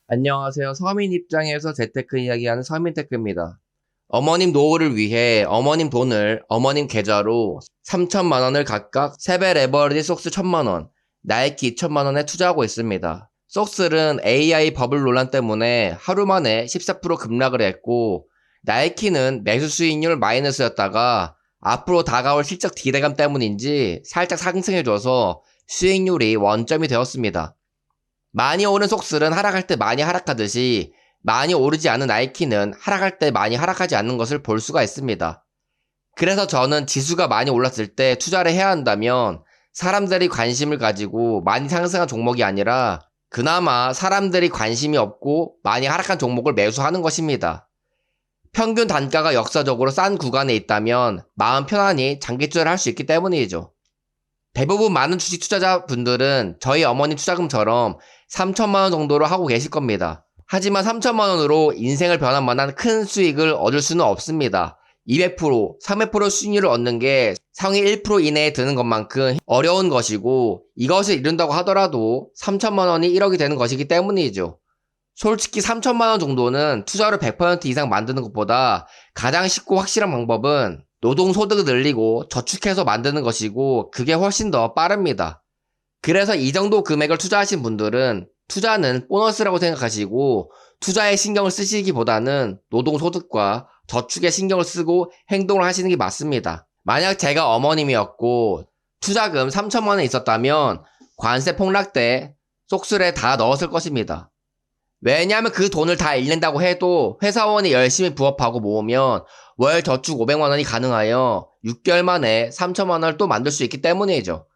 안녕하세요. 서민 입장에서 재테크 이야기하는 서민테크입니다. 어머님 노후를 위해 어머님 돈을 어머님 계좌로 3천만 원을 각각 세배 레버리지 속스 1천만 원, 나이키 2천만 원에 투자하고 있습니다. 속스는 AI 버블 논란 때문에 하루 만에 14% 급락을 했고, 나이키는 매수 수익률 마이너스였다가 앞으로 다가올 실적 기대감 때문인지 살짝 상승해줘서 수익률이 원점이 되었습니다. 많이 오른 속슬은 하락할 때 많이 하락하듯이 많이 오르지 않은 나이키는 하락할 때 많이 하락하지 않는 것을 볼 수가 있습니다. 그래서 저는 지수가 많이 올랐을 때 투자를 해야 한다면 사람들이 관심을 가지고 많이 상승한 종목이 아니라 그나마 사람들이 관심이 없고 많이 하락한 종목을 매수하는 것입니다. 평균 단가가 역사적으로 싼 구간에 있다면 마음 편안히 장기 투자를 할 수 있기 때문이죠. 대부분 많은 주식 투자자분들은 저희 어머니 투자금처럼 3천만 원 정도로 하고 계실 겁니다. 하지만 3천만 원으로 인생을 변할 만한 큰 수익을 얻을 수는 없습니다. 200%, 300% 수익률을 얻는 게 상위 1% 이내에 드는 것만큼 어려운 것이고, 이것을 이룬다고 하더라도 3천만 원이 1억이 되는 것이기 때문이죠. 솔직히 3천만 원 정도는 투자로 100% 이상 만드는 것보다 가장 쉽고 확실한 방법은 노동소득을 늘리고 저축해서 만드는 것이고, 그게 훨씬 더 빠릅니다. 그래서 이 정도 금액을 투자하신 분들은 투자는 보너스라고 생각하시고 투자에 신경을 쓰시기보다는 노동소득과 저축에 신경을 쓰고 행동을 하시는 게 맞습니다. 만약 제가 어머님이었고 투자금 3천만 원 있었다면 관세 폭락 때 속술에 다 넣었을 것입니다. 왜냐하면 그 돈을 다 잃는다고 해도 회사원이 열심히 부업하고 모으면 월 저축 500만 원이 가능하여 6개월 만에 3천만 원을 또 만들 수 있기 때문이죠.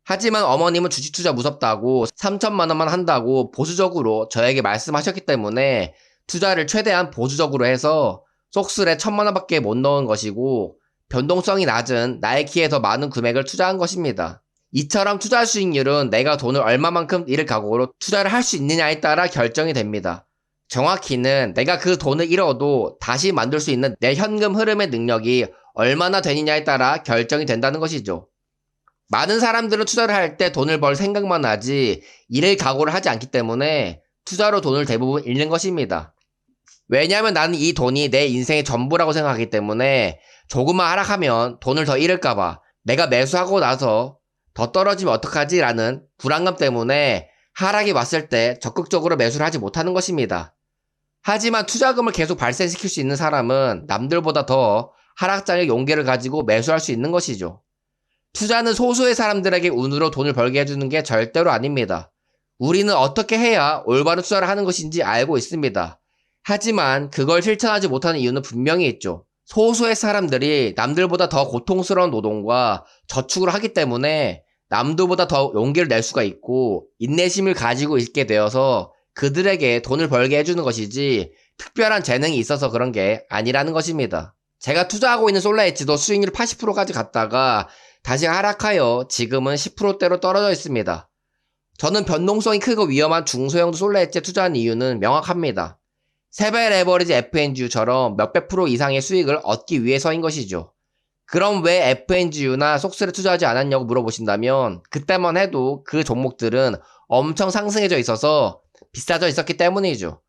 하지만 어머님은 주식 투자 무섭다고 3천만 원만 한다고 보수적으로 저에게 말씀하셨기 때문에 투자를 최대한 보수적으로 해서 속술에 1천만 원밖에 못 넣은 것이고, 변동성이 낮은 나이키에 더 많은 금액을 투자한 것입니다. 이처럼 투자 수익률은 내가 돈을 얼마만큼 잃을 각오로 투자를 할 수 있느냐에 따라 결정이 됩니다. 정확히는 내가 그 돈을 잃어도 다시 만들 수 있는 내 현금 흐름의 능력이 얼마나 되느냐에 따라 결정이 된다는 것이죠. 많은 사람들은 투자를 할 때 돈을 벌 생각만 하지 잃을 각오를 하지 않기 때문에 투자로 돈을 대부분 잃는 것입니다. 왜냐하면 나는 이 돈이 내 인생의 전부라고 생각하기 때문에 조금만 하락하면 돈을 더 잃을까봐, 내가 매수하고 나서 더 떨어지면 어떡하지? 라는 불안감 때문에 하락이 왔을 때 적극적으로 매수를 하지 못하는 것입니다. 하지만 투자금을 계속 발생시킬 수 있는 사람은 남들보다 더 하락장의 용기를 가지고 매수할 수 있는 것이죠. 투자는 소수의 사람들에게 운으로 돈을 벌게 해주는 게 절대로 아닙니다. 우리는 어떻게 해야 올바른 투자를 하는 것인지 알고 있습니다. 하지만 그걸 실천하지 못하는 이유는 분명히 있죠. 소수의 사람들이 남들보다 더 고통스러운 노동과 저축을 하기 때문에 남들보다 더 용기를 낼 수가 있고 인내심을 가지고 있게 되어서 그들에게 돈을 벌게 해주는 것이지 특별한 재능이 있어서 그런 게 아니라는 것입니다. 제가 투자하고 있는 솔라엣지도 수익률 80%까지 갔다가 다시 하락하여 지금은 10%대로 떨어져 있습니다. 저는 변동성이 크고 위험한 중소형 솔라엣지에 투자한 이유는 명확합니다. 세배 레버리지 FNGU처럼 몇백 프로 이상의 수익을 얻기 위해서인 것이죠. 그럼 왜 FNGU나 속스에 투자하지 않았냐고 물어보신다면 그때만 해도 그 종목들은 엄청 상승해져 있어서 비싸져 있었기 때문이죠.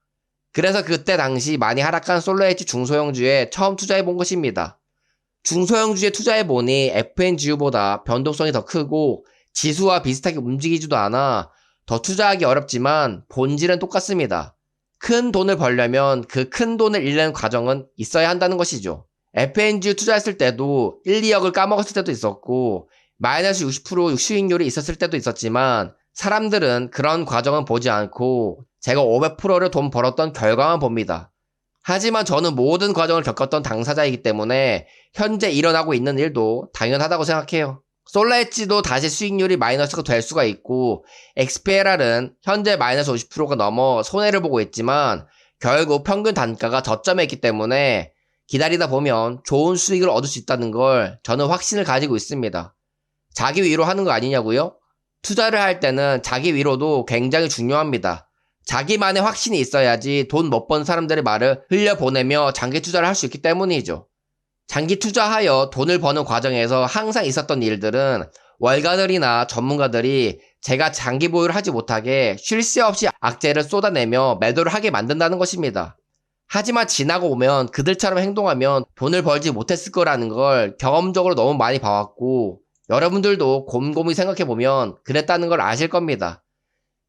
그래서 그때 당시 많이 하락한 솔라엣지 중소형주에 처음 투자해 본 것입니다. 중소형주에 투자해보니 FNGU보다 변동성이 더 크고 지수와 비슷하게 움직이지도 않아 더 투자하기 어렵지만 본질은 똑같습니다. 큰 돈을 벌려면 그 큰 돈을 잃는 과정은 있어야 한다는 것이죠. FNGU 투자했을 때도 1, 2억을 까먹었을 때도 있었고 마이너스 60% 수익률이 있었을 때도 있었지만 사람들은 그런 과정은 보지 않고 제가 500%를 돈 벌었던 결과만 봅니다. 하지만 저는 모든 과정을 겪었던 당사자이기 때문에 현재 일어나고 있는 일도 당연하다고 생각해요. 솔라엣지도 다시 수익률이 마이너스가 될 수가 있고 XPLR은 현재 마이너스 50%가 넘어 손해를 보고 있지만 결국 평균 단가가 저점에 있기 때문에 기다리다 보면 좋은 수익을 얻을 수 있다는 걸 저는 확신을 가지고 있습니다. 자기 위로하는 거 아니냐고요? 투자를 할 때는 자기 위로도 굉장히 중요합니다. 자기만의 확신이 있어야지 돈 못 번 사람들의 말을 흘려보내며 장기 투자를 할 수 있기 때문이죠. 장기 투자하여 돈을 버는 과정에서 항상 있었던 일들은 월가들이나 전문가들이 제가 장기 보유를 하지 못하게 쉴 새 없이 악재를 쏟아내며 매도를 하게 만든다는 것입니다. 하지만 지나고 오면 그들처럼 행동하면 돈을 벌지 못했을 거라는 걸 경험적으로 너무 많이 봐왔고, 여러분들도 곰곰이 생각해보면 그랬다는 걸 아실 겁니다.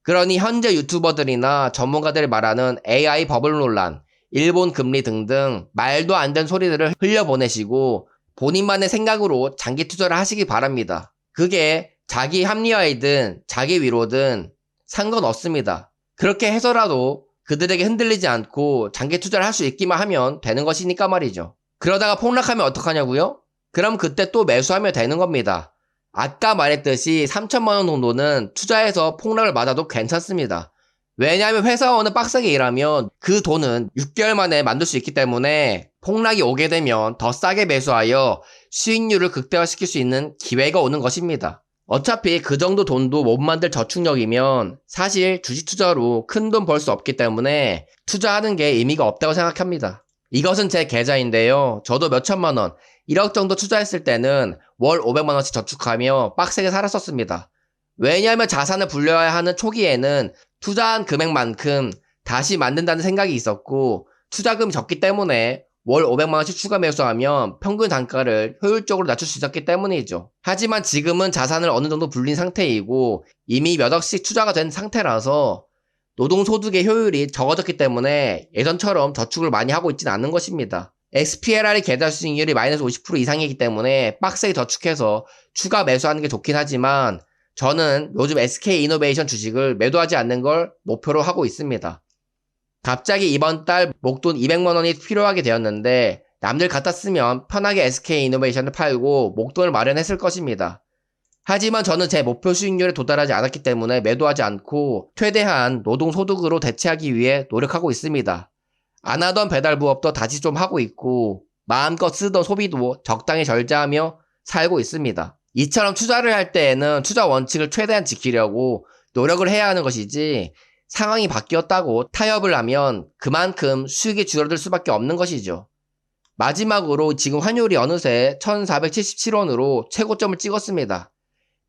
그러니 현재 유튜버들이나 전문가들이 말하는 AI 버블 논란, 일본 금리 등등 말도 안 되는 소리들을 흘려보내시고 본인만의 생각으로 장기 투자를 하시기 바랍니다. 그게 자기 합리화이든 자기 위로든 상관없습니다. 그렇게 해서라도 그들에게 흔들리지 않고 장기 투자를 할 수 있기만 하면 되는 것이니까 말이죠. 그러다가 폭락하면 어떡하냐고요? 그럼 그때 또 매수하면 되는 겁니다. 아까 말했듯이 3천만 원 정도는 투자해서 폭락을 맞아도 괜찮습니다. 왜냐하면 회사원은 빡세게 일하면 그 돈은 6개월 만에 만들 수 있기 때문에 폭락이 오게 되면 더 싸게 매수하여 수익률을 극대화시킬 수 있는 기회가 오는 것입니다. 어차피 그 정도 돈도 못 만들 저축력이면 사실 주식 투자로 큰 돈 벌 수 없기 때문에 투자하는 게 의미가 없다고 생각합니다. 이것은 제 계좌인데요. 저도 몇천만 원, 1억 정도 투자했을 때는 월 500만 원씩 저축하며 빡세게 살았었습니다. 왜냐하면 자산을 불려야 하는 초기에는 투자한 금액만큼 다시 만든다는 생각이 있었고, 투자금이 적기 때문에 월 500만 원씩 추가 매수하면 평균 단가를 효율적으로 낮출 수 있었기 때문이죠. 하지만 지금은 자산을 어느 정도 불린 상태이고 이미 몇 억씩 투자가 된 상태라서 노동소득의 효율이 적어졌기 때문에 예전처럼 저축을 많이 하고 있지는 않는 것입니다. XPLR의 계좌 수익률이 마이너스 50% 이상이기 때문에 빡세게 저축해서 추가 매수하는 게 좋긴 하지만 저는 요즘 SK이노베이션 주식을 매도하지 않는 걸 목표로 하고 있습니다. 갑자기 이번 달 목돈 200만 원이 필요하게 되었는데 남들 같았으면 편하게 SK이노베이션을 팔고 목돈을 마련했을 것입니다. 하지만 저는 제 목표 수익률에 도달하지 않았기 때문에 매도하지 않고 최대한 노동소득으로 대체하기 위해 노력하고 있습니다. 안 하던 배달 부업도 다시 좀 하고 있고 마음껏 쓰던 소비도 적당히 절제하며 살고 있습니다. 이처럼 투자를 할 때에는 투자 원칙을 최대한 지키려고 노력을 해야 하는 것이지 상황이 바뀌었다고 타협을 하면 그만큼 수익이 줄어들 수밖에 없는 것이죠. 마지막으로 지금 환율이 어느새 1477원으로 최고점을 찍었습니다.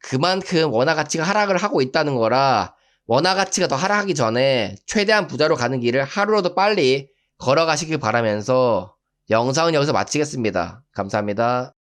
그만큼 원화 가치가 하락을 하고 있다는 거라 원화 가치가 더 하락하기 전에 최대한 부자로 가는 길을 하루라도 빨리 걸어가시길 바라면서 영상은 여기서 마치겠습니다. 감사합니다.